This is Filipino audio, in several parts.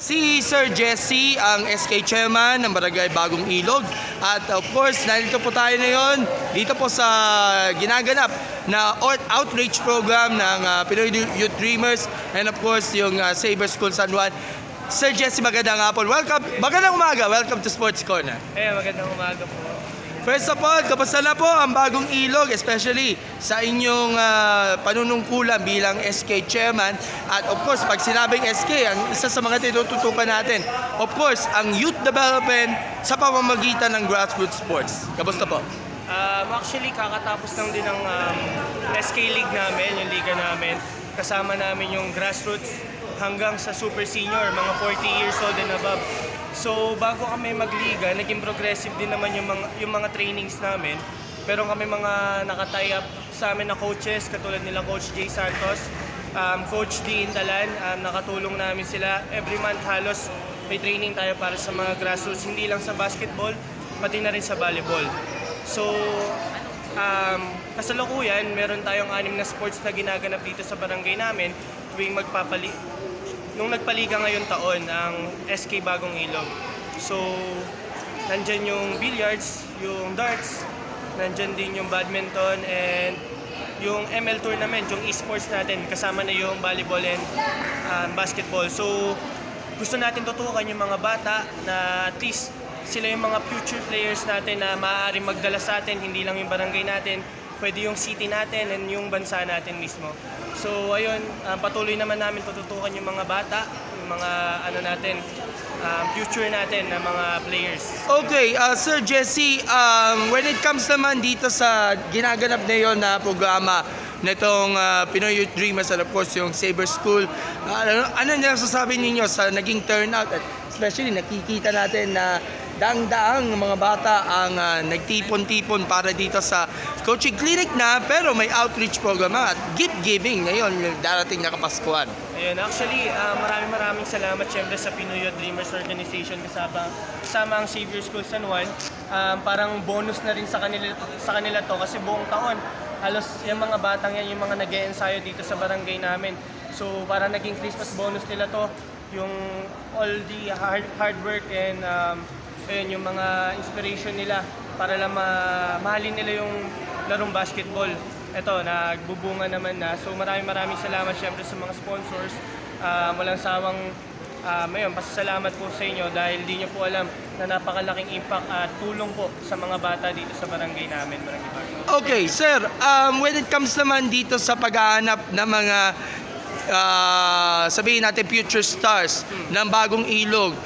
Si Sir Jesse, ang SK Chairman ng Barangay Bagong Ilog. At of course, nandito po tayo ngayon dito po sa ginaganap na outreach program ng Pinoy Youth Dreamers and of course yung Saber School San Juan. Sir Jesse, magandang hapon. Magandang umaga. Welcome to Sports Corner. Magandang umaga po. First of all, kamusta na po ang Bagong Ilog, especially sa inyong panunungkulan bilang SK Chairman. At of course, pag sinabing SK, ang isa sa mga tinututukan natin, of course, ang youth development sa pamamagitan ng grassroots sports. Kamusta po? Actually, kakatapos lang din ng SK League namin, yung liga namin. Kasama namin yung grassroots hanggang sa super senior, mga 40 years old and above. So bago kami magliga, naging progressive din naman yung mga trainings namin. Pero kami mga naka-tie up sa amin na coaches, katulad nila Coach Jay Santos, Coach D Intalan, nakatulong namin sila. Every month halos may training tayo para sa mga grassroots, hindi lang sa basketball, pati na rin sa volleyball. So kasalukuyan, meron tayong 6 na sports na ginaganap dito sa barangay namin tuwing nung nagpaliga ngayong taon ang SK Bagong Ilog. So, nandyan yung billiards, yung darts, nandyan din yung badminton, and yung ML tournament, yung esports natin, kasama na yung volleyball and basketball. So, gusto natin tutukan yung mga bata na at least sila yung mga future players natin na maaaring magdala sa atin, hindi lang yung barangay natin, pwede yung city natin and yung bansa natin mismo. So ayun, patuloy naman namin tututukan yung mga bata, yung mga future natin na mga players. Okay, Sir Jesse, when it comes naman dito sa ginaganap na yon na programa nitong Pinoy Youth Dreamers and of course yung Saber School, ano nasasabi ninyo sa naging turnout at especially nakikita natin na daang-daang mga bata ang nagtipon-tipon para dito sa coaching clinic na pero may outreach program at gift giving ngayon yung darating na Kapaskuhan. Ayun, actually, maraming salamat syempre sa Pinoy Youth Dreamers Organization kasama ang Savior School San Juan. Parang bonus na rin sa kanila to kasi buong taon halos yung mga batang yan yung mga nag-e-ensayo dito sa barangay namin. So parang naging Christmas bonus nila to, yung all the hard work and ayun, yung mga inspiration nila para lang mahalin nila yung larong basketball. Ito, nagbubunga naman na. So maraming salamat syempre sa mga sponsors. Walang sawang pasasalamat po sa inyo dahil di nyo po alam na napakalaking impact at tulong po sa mga bata dito sa barangay namin, Barangay Bagong. Okay, sir, when it comes naman dito sa paghahanap ng mga sabihin natin future stars ng Bagong Ilog,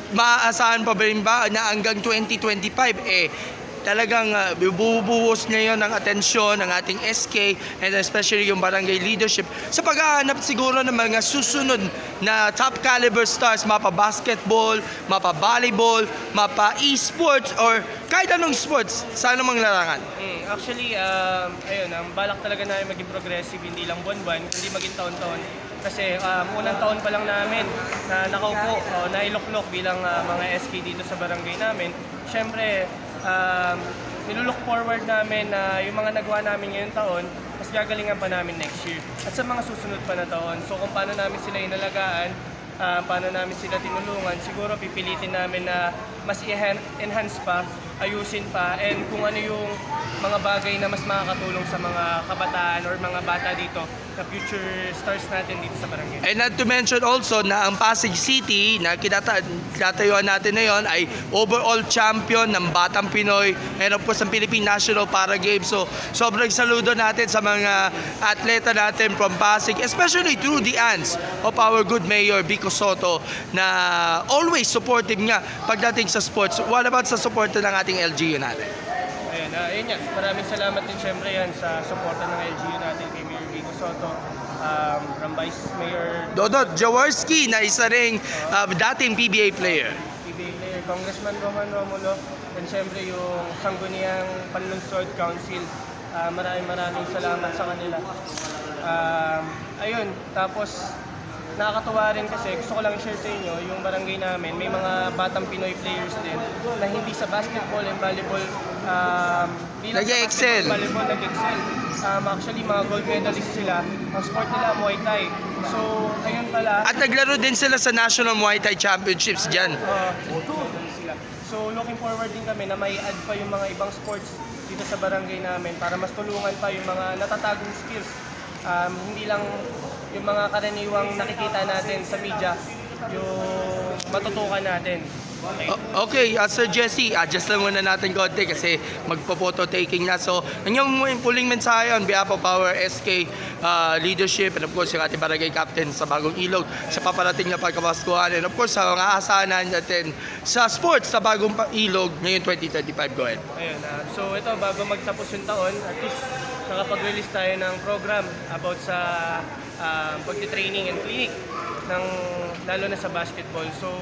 maaasahan pa rin ba na hanggang 2025 talagang bubuhos ngayon ng atensyon ng ating SK and especially yung barangay leadership sa paghahanap siguro ng mga susunod na top caliber stars, mapa basketball, mapa volleyball, mapa esports or kahit anong sports sa anumang larangan? Actually, ayun, ang balak talaga namin maging progressive, hindi lang buwan-buwan, kundi maging taon-taon. Kasi unang taon pa lang namin na nakaupo, nailoklok bilang mga SK dito sa barangay namin. Siyempre, nilulook forward namin na yung mga nagawa namin ngayong taon, mas gagalingan pa namin next year. At sa mga susunod pa na taon. So kung paano namin sila inalagaan, paano namin sila tinulungan, siguro pipilitin namin na mas i-enhance pa, ayusin pa, and kung ano yung mga bagay na mas makakatulong sa mga kabataan or mga bata dito na future stars natin dito sa barangay. And not to mention also na ang Pasig City na kinatayuan natin na yon ay overall champion ng Batang Pinoy and of course ang Philippine National Para Games. So sobrang saludo natin sa mga atleta natin from Pasig, especially through the hands of our good Mayor Vico Soto na always supportive nga pagdating sa sports. What about sa support ng ating LGU natin? Ayun yan. Maraming salamat din syempre yan sa suporta ng LGU natin kay Mayor Vico Soto, from Vice Mayor Dodot Jaworski na isa ring dating PBA player. PBA player, Congressman Roman Romulo, and syempre yung Sangguniang Panlunsod Council. Maraming salamat sa kanila. Ayun, tapos nakakatuwa rin kasi gusto ko lang i-share sa inyo yung barangay namin. May mga batang Pinoy players din na hindi sa basketball and volleyball di lang sa Nag-e-excel. basketball, volleyball nag-excel. Actually, mga gold medalist sila. Ang sport nila, Muay Thai. So, ayun pala. At naglaro din sila sa National Muay Thai Championships dyan. Sila. So looking forward din kami na may add pa yung mga ibang sports dito sa barangay namin para mas tulungan pa yung mga natatagong skills. Hindi lang yung mga karaniwang nakikita natin sa media, yung matutukan natin. Okay, Sir Jesse, adjust lang muna natin konti kasi magpo-photo taking na. So, nangyong puling mensahe on behalf of our SK leadership and of course yung ating barangay captain sa Bagong Ilog sa paparating na pagkapaskuhan and of course sa mga asahan natin sa sports sa Bagong Ilog ngayon 2025. Go ahead. Ayun, so ito bago magtapos yung taon, at least nakapag-release tayo ng program about sa pagti-training and clinic ng lalo na sa basketball. So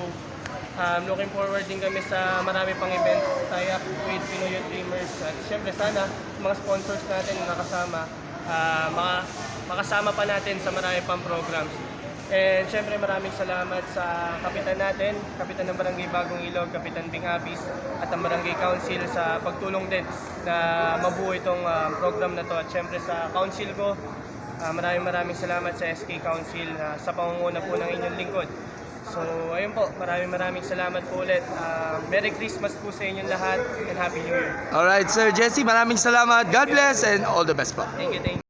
looking forward din kami sa marami pang events tie up with Pinoy Youth Dreamers at syempre sana mga sponsors natin na nakasama makasama pa natin sa marami pang programs. And syempre maraming salamat sa kapitan natin, kapitan ng Barangay Bagong Ilog, Kapitan Bing Abis at ang Barangay Council sa pagtulong din na mabuo itong program na to. At syempre sa council ko, maraming salamat sa SK Council sa pangunguna po ng inyong lingkod. So ayun po, maraming salamat po ulit. Merry Christmas po sa inyong lahat and Happy New Year. Alright, Sir Jesse, maraming salamat. God bless and all the best po. Thank you.